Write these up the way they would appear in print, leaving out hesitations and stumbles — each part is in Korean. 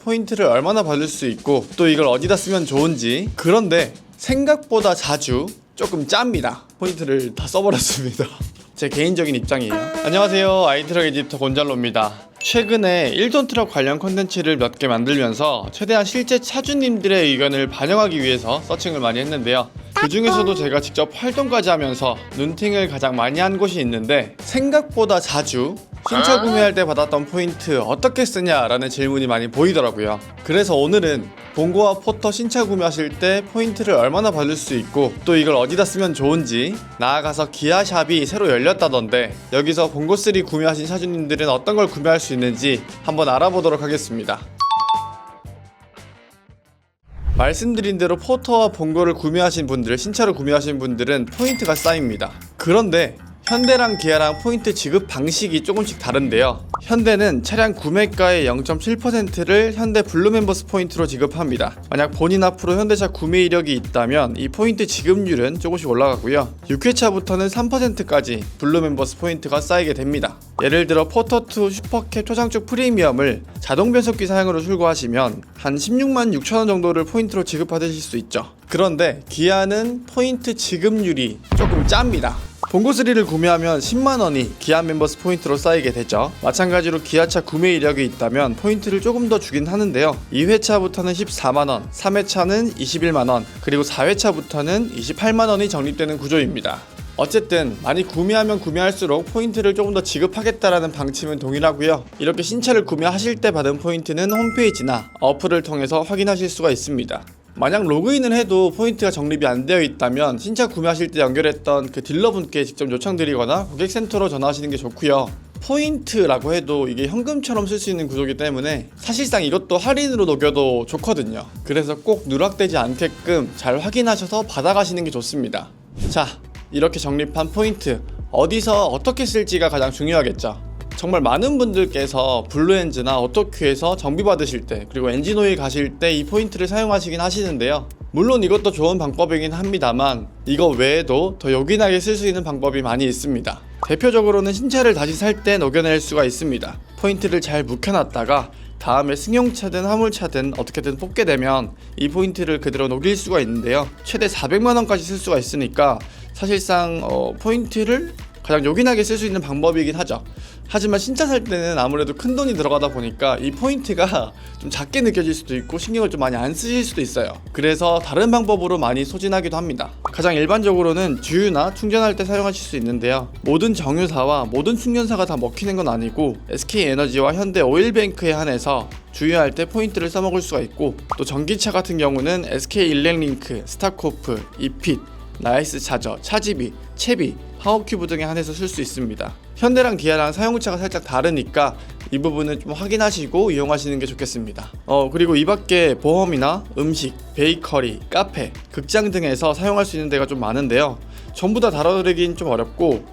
포인트를 얼마나 받을 수 있고 또 이걸 어디다 쓰면 좋은지. 그런데 생각보다 자주 조금 짭니다. 포인트를 다 써버렸습니다. 제 개인적인 입장이에요. 안녕하세요, 아이트럭 에디터 곤잘로입니다. 최근에 1톤 트럭 관련 콘텐츠를 몇 개 만들면서 최대한 실제 차주님들의 의견을 반영하기 위해서 서칭을 많이 했는데요. 그 중에서도 제가 직접 활동까지 하면서 눈팅을 가장 많이 한 곳이 있는데, 생각보다 자주 신차 구매할 때 받았던 포인트 어떻게 쓰냐라는 질문이 많이 보이더라고요. 그래서 오늘은 봉고와 포터 신차 구매하실 때 포인트를 얼마나 받을 수 있고 또 이걸 어디다 쓰면 좋은지, 나아가서 기아샵이 새로 열렸다던데 여기서 봉고3 구매하신 차주님들은 어떤 걸 구매할 수 있는지 한번 알아보도록 하겠습니다. 말씀드린 대로 포터와 봉고를 구매하신 분들, 신차로 구매하신 분들은 포인트가 쌓입니다. 그런데 현대랑 기아랑 포인트 지급 방식이 조금씩 다른데요. 현대는 차량 구매가의 0.7%를 현대 블루 멤버스 포인트로 지급합니다. 만약 본인 앞으로 현대차 구매 이력이 있다면 이 포인트 지급률은 조금씩 올라가고요. 6회차부터는 3%까지 블루 멤버스 포인트가 쌓이게 됩니다. 예를 들어 포터2 슈퍼캡 초장축 프리미엄을 자동 변속기 사양으로 출고하시면 한 16만 6천원 정도를 포인트로 지급받으실 수 있죠. 그런데 기아는 포인트 지급률이 조금 짭니다. 봉고3를 구매하면 10만원이 기아 멤버스 포인트로 쌓이게 되죠. 마찬가지로 기아차 구매 이력이 있다면 포인트를 조금 더 주긴 하는데요. 2회차부터는 14만원, 3회차는 21만원, 그리고 4회차부터는 28만원이 적립되는 구조입니다. 어쨌든 많이 구매하면 구매할수록 포인트를 조금 더 지급하겠다라는 방침은 동일하고요. 이렇게 신차를 구매하실 때 받은 포인트는 홈페이지나 어플을 통해서 확인하실 수가 있습니다. 만약 로그인을 해도 포인트가 적립이 안 되어 있다면 신차 구매하실 때 연결했던 그 딜러분께 직접 요청드리거나 고객센터로 전화하시는 게 좋고요. 포인트라고 해도 이게 현금처럼 쓸 수 있는 구조이기 때문에 사실상 이것도 할인으로 녹여도 좋거든요. 그래서 꼭 누락되지 않게끔 잘 확인하셔서 받아가시는 게 좋습니다. 자, 이렇게 적립한 포인트 어디서 어떻게 쓸지가 가장 중요하겠죠. 정말 많은 분들께서 블루엔즈나 오토큐에서 정비 받으실 때, 그리고 엔진오일 가실 때 이 포인트를 사용하시긴 하시는데요. 물론 이것도 좋은 방법이긴 합니다만 이거 외에도 더 요긴하게 쓸 수 있는 방법이 많이 있습니다. 대표적으로는 신차를 다시 살 때 녹여낼 수가 있습니다. 포인트를 잘 묵혀놨다가 다음에 승용차든 화물차든 어떻게든 뽑게 되면 이 포인트를 그대로 녹일 수가 있는데요. 최대 400만원까지 쓸 수가 있으니까 사실상 포인트를 가장 요긴하게 쓸 수 있는 방법이긴 하죠. 하지만 신차 살 때는 아무래도 큰 돈이 들어가다 보니까 이 포인트가 좀 작게 느껴질 수도 있고 신경을 좀 많이 안 쓰실 수도 있어요. 그래서 다른 방법으로 많이 소진하기도 합니다. 가장 일반적으로는 주유나 충전할 때 사용하실 수 있는데요. 모든 정유사와 모든 충전사가 다 먹히는 건 아니고 SK에너지와 현대 오일뱅크에 한해서 주유할 때 포인트를 써먹을 수가 있고, 또 전기차 같은 경우는 SK일렉링크, 스타코프, 이핏, 나이스 차저, 차지비, 채비, 파워큐브 등에 한해서 쓸 수 있습니다. 현대랑 기아랑 사용차가 살짝 다르니까 이 부분은 좀 확인하시고 이용하시는 게 좋겠습니다. 그리고 이 밖에 보험이나 음식, 베이커리, 카페, 극장 등에서 사용할 수 있는 데가 좀 많은데요. 전부 다 다뤄드리긴 좀 어렵고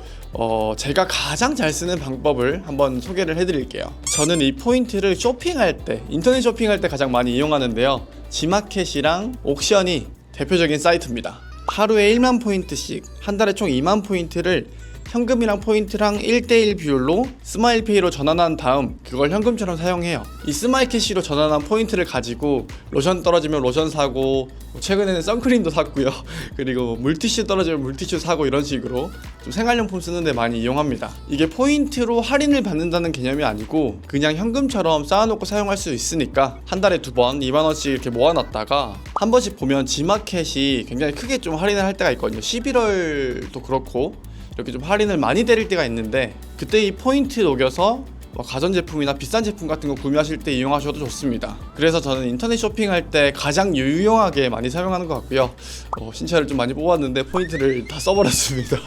제가 가장 잘 쓰는 방법을 한번 소개를 해드릴게요. 저는 이 포인트를 쇼핑할 때, 인터넷 쇼핑할 때 가장 많이 이용하는데요. 지마켓이랑 옥션이 대표적인 사이트입니다. 하루에 1만 포인트씩, 한 달에 총 2만 포인트를 현금이랑 포인트랑 1:1 비율로 스마일페이로 전환한 다음 그걸 현금처럼 사용해요. 이 스마일캐시로 전환한 포인트를 가지고 로션 떨어지면 로션 사고, 최근에는 선크림도 샀고요. 그리고 물티슈 떨어지면 물티슈 사고, 이런 식으로 좀 생활용품 쓰는데 많이 이용합니다. 이게 포인트로 할인을 받는다는 개념이 아니고 그냥 현금처럼 쌓아놓고 사용할 수 있으니까 한 달에 2번 2만원씩 이렇게 모아놨다가 한 번씩 보면 지마켓이 굉장히 크게 좀 할인을 할 때가 있거든요. 11월도 그렇고 이렇게 좀 할인을 많이 때릴 때가 있는데, 그때 이 포인트 녹여서 가전제품이나 비싼 제품 같은 거 구매하실 때 이용하셔도 좋습니다. 그래서 저는 인터넷 쇼핑할 때 가장 유용하게 많이 사용하는 것 같고요. 신차를 좀 많이 뽑았는데 포인트를 다 써버렸습니다.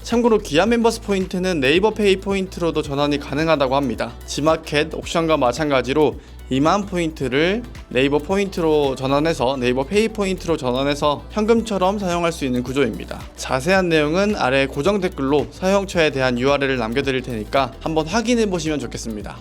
참고로 기아 멤버스 포인트는 네이버 페이 포인트로도 전환이 가능하다고 합니다. 지마켓, 옥션과 마찬가지로 2만 포인트를 네이버 포인트로 전환해서 네이버 페이 포인트로 전환해서 현금처럼 사용할 수 있는 구조입니다. 자세한 내용은 아래 고정 댓글로 사용처에 대한 URL을 남겨드릴 테니까 한번 확인해 보시면 좋겠습니다.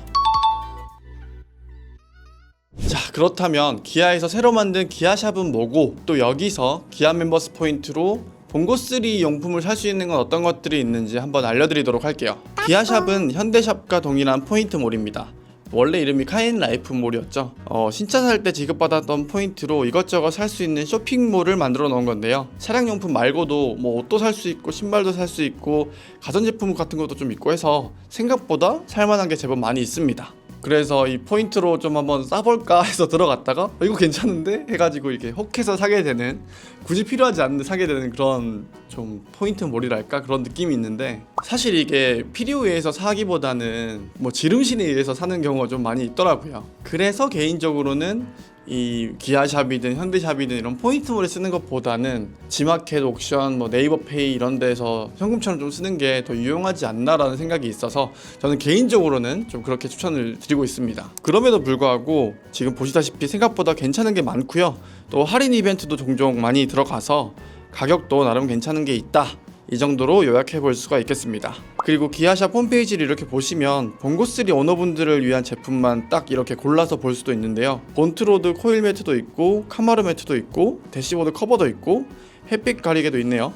자, 그렇다면 기아에서 새로 만든 기아샵은 뭐고, 또 여기서 기아 멤버스 포인트로 봉고3 용품을 살 수 있는 건 어떤 것들이 있는지 한번 알려드리도록 할게요. 기아샵은 현대샵과 동일한 포인트몰입니다. 원래 이름이 카인 라이프몰이었죠. 신차 살 때 지급받았던 포인트로 이것저것 살 수 있는 쇼핑몰을 만들어 놓은 건데요. 차량용품 말고도 뭐 옷도 살 수 있고 신발도 살 수 있고 가전제품 같은 것도 좀 있고 해서 생각보다 살만한 게 제법 많이 있습니다. 그래서 이 포인트로 좀 한번 싸볼까 해서 들어갔다가 이거 괜찮은데? 해가지고 이렇게 혹해서 사게 되는, 굳이 필요하지 않는데 사게 되는 그런 좀 포인트 몰이랄까 그런 느낌이 있는데, 사실 이게 필요에 의해서 사기보다는 뭐 지름신에 의해서 사는 경우가 좀 많이 있더라고요. 그래서 개인적으로는 이 기아샵이든 현대샵이든 이런 포인트몰에 쓰는 것보다는 지마켓, 옥션, 뭐 네이버페이 이런 데서 현금처럼 좀 쓰는 게 더 유용하지 않나라는 생각이 있어서 저는 개인적으로는 좀 그렇게 추천을 드리고 있습니다. 그럼에도 불구하고 지금 보시다시피 생각보다 괜찮은 게 많고요. 또 할인 이벤트도 종종 많이 들어가서 가격도 나름 괜찮은 게 있다, 이 정도로 요약해 볼 수가 있겠습니다. 그리고 기아샵 홈페이지를 이렇게 보시면 봉고3 오너분들을 위한 제품만 딱 이렇게 골라서 볼 수도 있는데요. 본트로드 코일 매트도 있고 카마르 매트도 있고 대시보드 커버도 있고 햇빛 가리개도 있네요.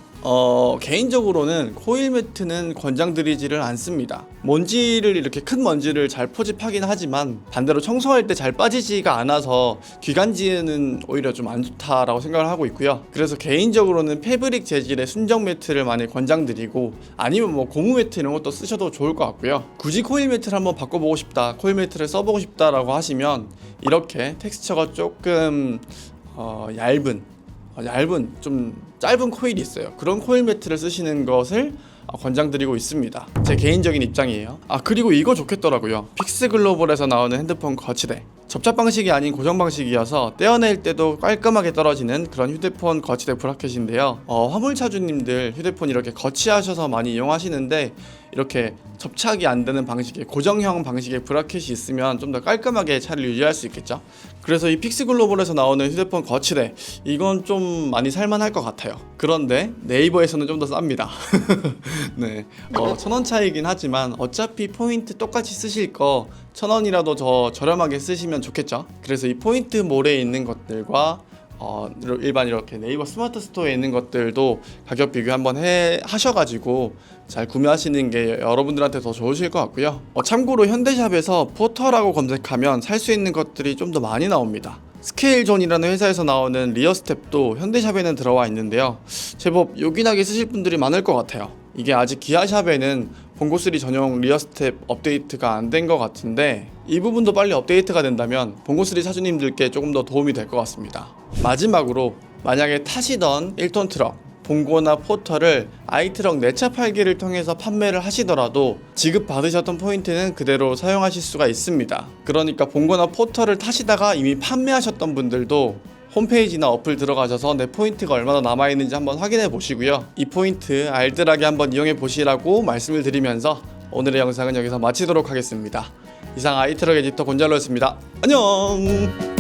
개인적으로는 코일 매트는 권장드리지를 않습니다. 먼지를 이렇게 큰 먼지를 잘 포집하긴 하지만 반대로 청소할 때 잘 빠지지가 않아서 귀간지에는 오히려 좀 안 좋다라고 생각을 하고 있고요. 그래서 개인적으로는 패브릭 재질의 순정 매트를 많이 권장드리고, 아니면 뭐 고무 매트 이런 것도 쓰셔도 좋을 것 같고요. 굳이 코일 매트를 한번 바꿔보고 싶다, 코일 매트를 써보고 싶다라고 하시면 이렇게 텍스처가 조금 얇은 좀 짧은 코일이 있어요. 그런 코일 매트를 쓰시는 것을 권장드리고 있습니다. 제 개인적인 입장이에요. 그리고 이거 좋겠더라고요. 픽스글로벌에서 나오는 핸드폰 거치대. 접착 방식이 아닌 고정 방식이어서 떼어낼 때도 깔끔하게 떨어지는 그런 휴대폰 거치대 브라켓인데요. 화물차주님들 휴대폰 이렇게 거치하셔서 많이 이용하시는데 이렇게 접착이 안 되는 방식의 고정형 방식의 브라켓이 있으면 좀 더 깔끔하게 차를 유지할 수 있겠죠. 그래서 이 픽스글로벌에서 나오는 휴대폰 거치대, 이건 좀 많이 살만할 것 같아요. 그런데 네이버에서는 좀 더 쌉니다. 네, 1,000원 차이긴 하지만 어차피 포인트 똑같이 쓰실 거 1,000원이라도 더 저렴하게 쓰시면 좋겠죠. 그래서 이 포인트 몰에 있는 것들과 일반 이렇게 네이버 스마트 스토어에 있는 것들도 가격 비교 한번 하셔가지고 잘 구매하시는 게 여러분들한테 더 좋으실 것 같고요. 참고로 현대샵에서 포터라고 검색하면 살 수 있는 것들이 좀 더 많이 나옵니다. 스케일존이라는 회사에서 나오는 리어 스텝도 현대샵에는 들어와 있는데요. 제법 요긴하게 쓰실 분들이 많을 것 같아요. 이게 아직 기아샵에는 봉고3 전용 리어 스텝 업데이트가 안 된 것 같은데, 이 부분도 빨리 업데이트가 된다면 봉고3 사주님들께 조금 더 도움이 될 것 같습니다. 마지막으로 만약에 타시던 1톤 트럭, 봉고나 포터를 아이트럭 내차 팔기를 통해서 판매를 하시더라도 지급받으셨던 포인트는 그대로 사용하실 수가 있습니다. 그러니까 봉고나 포터를 타시다가 이미 판매하셨던 분들도 홈페이지나 어플 들어가셔서 내 포인트가 얼마나 남아있는지 한번 확인해 보시고요. 이 포인트 알뜰하게 한번 이용해 보시라고 말씀을 드리면서 오늘의 영상은 여기서 마치도록 하겠습니다. 이상 아이트럭 에디터 곤잘로였습니다. 안녕!